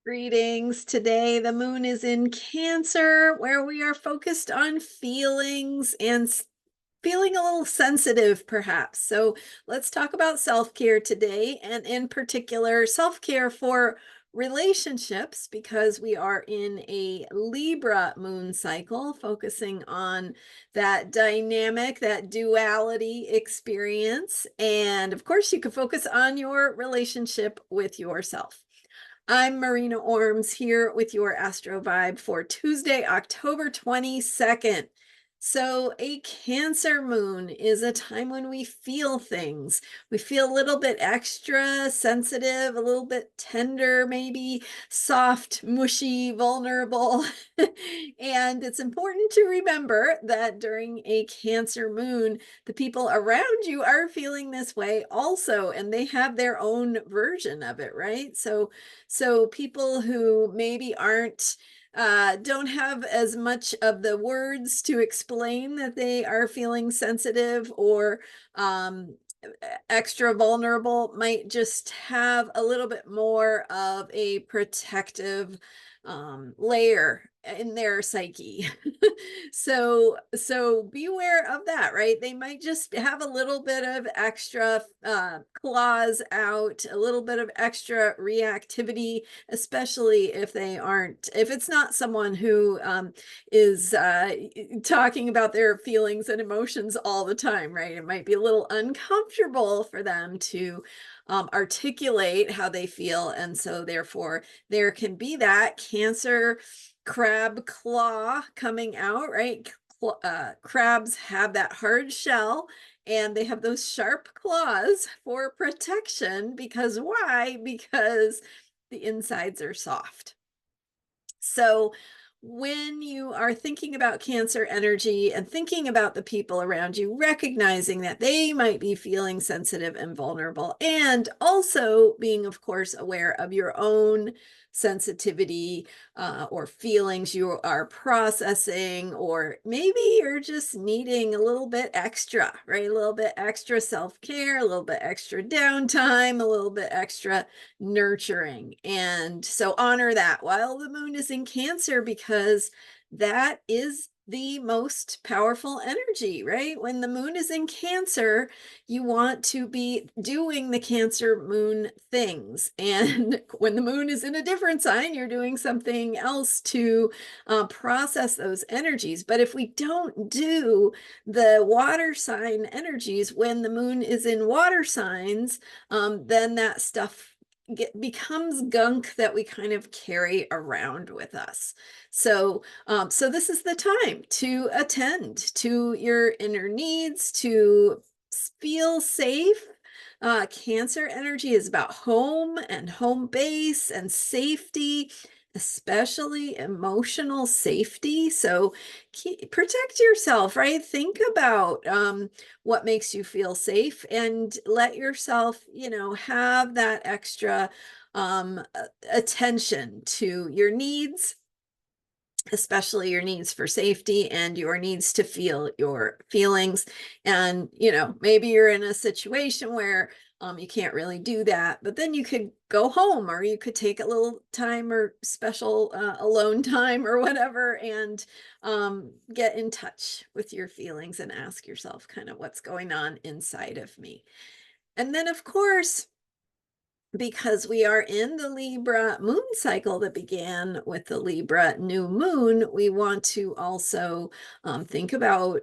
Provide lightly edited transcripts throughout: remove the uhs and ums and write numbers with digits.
Greetings. Today, the moon is in Cancer, where we are focused on feelings and feeling a little sensitive, perhaps. So, let's talk about self care today, and in particular, self care for relationships, because we are in a Libra moon cycle, focusing on that dynamic, that duality experience. And of course, you can focus on your relationship with yourself. I'm Marina Orms here with your Astro Vibe for Tuesday, October 22nd. So, a Cancer moon is a time when we feel things. We feel a little bit extra sensitive, a little bit tender, maybe soft, mushy, vulnerable. And it's important to remember that during a Cancer moon, the people around you are feeling this way also, and they have their own version of it, right? So people who maybe aren't don't have as much of the words to explain that they are feeling sensitive or extra vulnerable might just have a little bit more of a protective layer in their psyche. So beware of that, right? They might just have a little bit of extra claws out, a little bit of extra reactivity, especially if it's not someone who is talking about their feelings and emotions all the time, right? It might be a little uncomfortable for them to articulate how they feel. And so, therefore, there can be that Cancer crab claw coming out, right? Crabs have that hard shell and they have those sharp claws for protection. Because why? Because the insides are soft. So, when you are thinking about Cancer energy and thinking about the people around you, recognizing that they might be feeling sensitive and vulnerable, and also being, of course, aware of your own sensitivity or feelings you are processing, or maybe you're just needing a little bit extra, right? A little bit extra self care, a little bit extra downtime, a little bit extra nurturing. And so honor that while the moon is in Cancer, because that is the most powerful energy, right? When the moon is in Cancer, you want to be doing the Cancer moon things. And when the moon is in a different sign, you're doing something else to process those energies. But if we don't do the water sign energies when the moon is in water signs, then that stuff becomes gunk that we kind of carry around with us. So this is the time to attend to your inner needs, to feel safe. Cancer energy is about home and home base and safety, especially emotional safety. So protect yourself, right? Think about what makes you feel safe, and let yourself, have that extra attention to your needs, especially your needs for safety and your needs to feel your feelings. And, maybe you're in a situation where you can't really do that, but then you could go home, or you could take a little time or special alone time or whatever, and get in touch with your feelings and ask yourself kind of what's going on inside of me. And then, of course, because we are in the Libra moon cycle that began with the Libra new moon, we want to also think about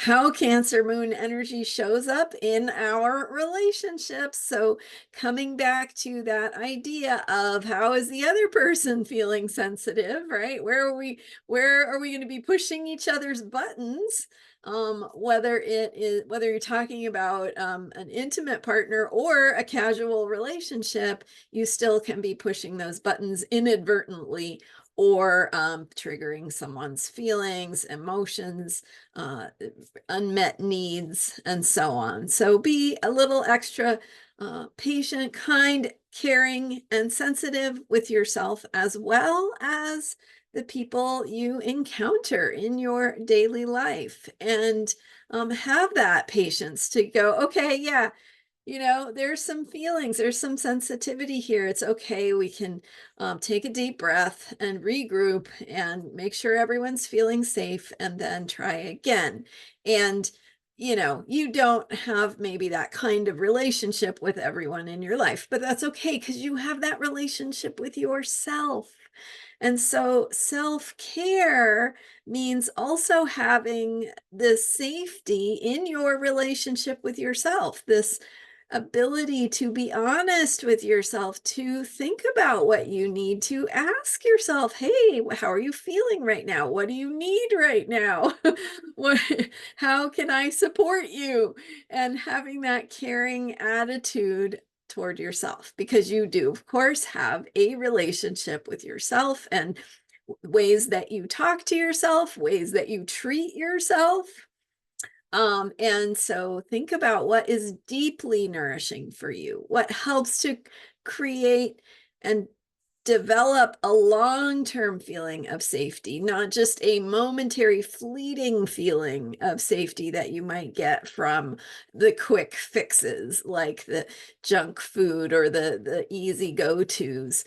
how Cancer moon energy shows up in our relationships. So, coming back to that idea of how is the other person feeling sensitive, right? Where are we going to be pushing each other's buttons? Whether you're talking about an intimate partner or a casual relationship, you still can be pushing those buttons inadvertently, or triggering someone's feelings, emotions, unmet needs, and so on. So be a little extra patient, kind, caring, and sensitive with yourself, as well as the people you encounter in your daily life. And have that patience to go, okay, yeah, there's some feelings, there's some sensitivity here. It's okay. We can take a deep breath and regroup and make sure everyone's feeling safe and then try again. And, you don't have maybe that kind of relationship with everyone in your life, but that's okay because you have that relationship with yourself. And so self-care means also having this safety in your relationship with yourself, this ability to be honest with yourself, to think about what you need, to ask yourself, hey, how are you feeling right now? What do you need right now? what, how can I support you? And having that caring attitude toward yourself, because you do, of course, have a relationship with yourself, and ways that you talk to yourself, ways that you treat yourself. And so think about what is deeply nourishing for you, what helps to create and develop a long-term feeling of safety, not just a momentary fleeting feeling of safety that you might get from the quick fixes like the junk food or the easy go-tos.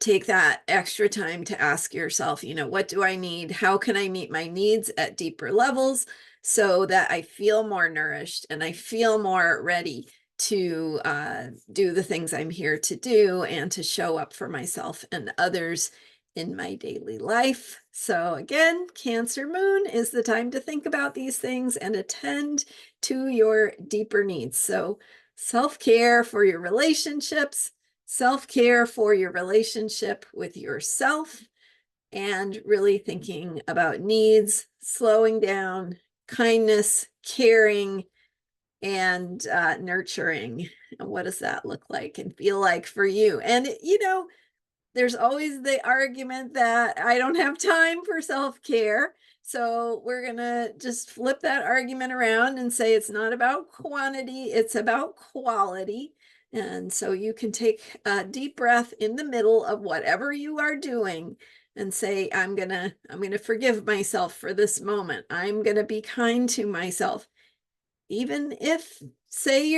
Take that extra time to ask yourself, what do I need? How can I meet my needs at deeper levels so that I feel more nourished and I feel more ready to do the things I'm here to do and to show up for myself and others in my daily life. So again, Cancer moon is the time to think about these things and attend to your deeper needs. So self-care for your relationships, self-care for your relationship with yourself, and really thinking about needs, slowing down, kindness, caring, and nurturing. And what does that look like and feel like for you? And, there's always the argument that I don't have time for self-care. So we're going to just flip that argument around and say it's not about quantity, it's about quality. And so you can take a deep breath in the middle of whatever you are doing and say, I'm going to forgive myself for this moment. I'm going to be kind to myself, even if, say,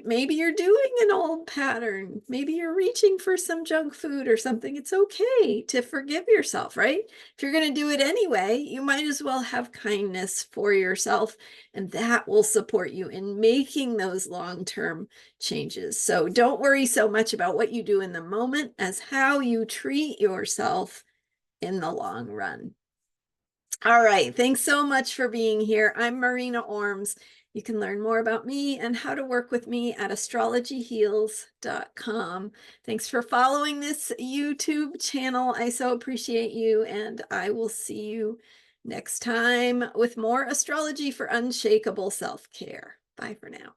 maybe you're doing an old pattern, maybe you're reaching for some junk food or something. It's okay to forgive yourself, right? If you're going to do it anyway, you might as well have kindness for yourself, and that will support you in making those long-term changes. So don't worry so much about what you do in the moment as how you treat yourself in the long run. All right. Thanks so much for being here. I'm Marina Orms. You can learn more about me and how to work with me at astrologyheals.com. Thanks for following this YouTube channel. I so appreciate you, and I will see you next time with more astrology for unshakable self-care. Bye for now.